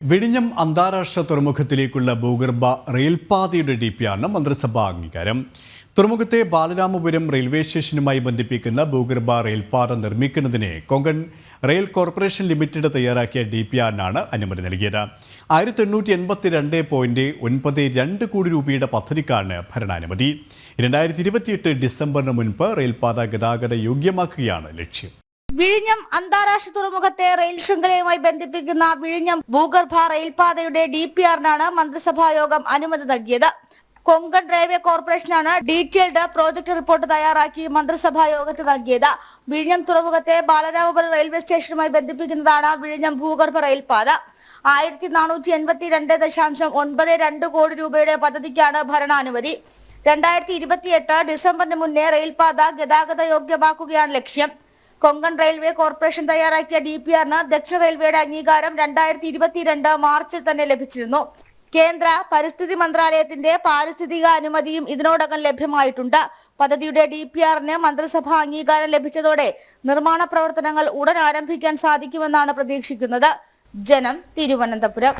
വിഴിഞ്ഞം അന്താരാഷ്ട്ര തുറമുഖത്തിലേക്കുള്ള ഭൂഗർഭ റെയിൽപാതയുടെ ഡിപിആറിന് മന്ത്രിസഭാ അംഗീകാരം. തുറമുഖത്തെ ബാലരാമപുരം റെയിൽവേ സ്റ്റേഷനുമായി ബന്ധിപ്പിക്കുന്ന ഭൂഗർഭ റെയിൽപാത നിർമ്മിക്കുന്നതിന് കൊങ്കൺ റെയിൽ കോർപ്പറേഷൻ ലിമിറ്റഡ് തയ്യാറാക്കിയ ഡിപിആറിനാണ് അനുമതി നൽകിയത്. 1882.92 കോടി രൂപയുടെ പദ്ധതിക്കാണ് ഭരണാനുമതി. 2028 ഡിസംബറിന് മുൻപ് റെയിൽപാത ഗതാഗത യോഗ്യമാക്കുകയാണ് ലക്ഷ്യം. വിഴിഞ്ഞം അന്താരാഷ്ട്ര തുറമുഖത്തെ റെയിൽ ശൃംഖലയുമായി ബന്ധിപ്പിക്കുന്ന വിഴിഞ്ഞം ഭൂഗർഭ റെയിൽപാതയുടെ ഡിപിആറിനാണ് മന്ത്രിസഭാ യോഗം അനുമതി നൽകിയത്. കൊങ്കൺ റെയിൽവേ കോർപ്പറേഷനാണ് ഡീറ്റെയിൽഡ് പ്രോജക്ട് റിപ്പോർട്ട് തയ്യാറാക്കി മന്ത്രിസഭാ യോഗത്തിന് നൽകിയത്. വിഴിഞ്ഞം തുറമുഖത്തെ ബാലരാമപുരം റെയിൽവേ സ്റ്റേഷനുമായി ബന്ധിപ്പിക്കുന്നതാണ് വിഴിഞ്ഞം ഭൂഗർഭ റെയിൽപാത. 1492.92 കോടി രൂപയുടെ പദ്ധതിക്കാണ് ഭരണാനുമതി. 2028 ഡിസംബറിന് മുന്നേ റെയിൽപാത ഗതാഗത യോഗ്യമാക്കുകയാണ് ലക്ഷ്യം. കൊങ്കൺ റെയിൽവേ കോർപ്പറേഷൻ തയ്യാറാക്കിയ ഡിപിആറിന് ദക്ഷിണ റെയിൽവേയുടെ അംഗീകാരം 2022 മാർച്ചിൽ തന്നെ ലഭിച്ചിരുന്നു. കേന്ദ്ര പരിസ്ഥിതി മന്ത്രാലയത്തിന്റെ പാരിസ്ഥിതിക അനുമതിയും ഇതിനോടകം ലഭ്യമായിട്ടുണ്ട്. പദ്ധതിയുടെ ഡിപിആറിന് മന്ത്രിസഭാ അംഗീകാരം ലഭിച്ചതോടെ നിർമ്മാണ പ്രവർത്തനങ്ങൾ ഉടൻ ആരംഭിക്കാൻ സാധിക്കുമെന്നാണ് പ്രതീക്ഷിക്കുന്നത്. ജനം, തിരുവനന്തപുരം.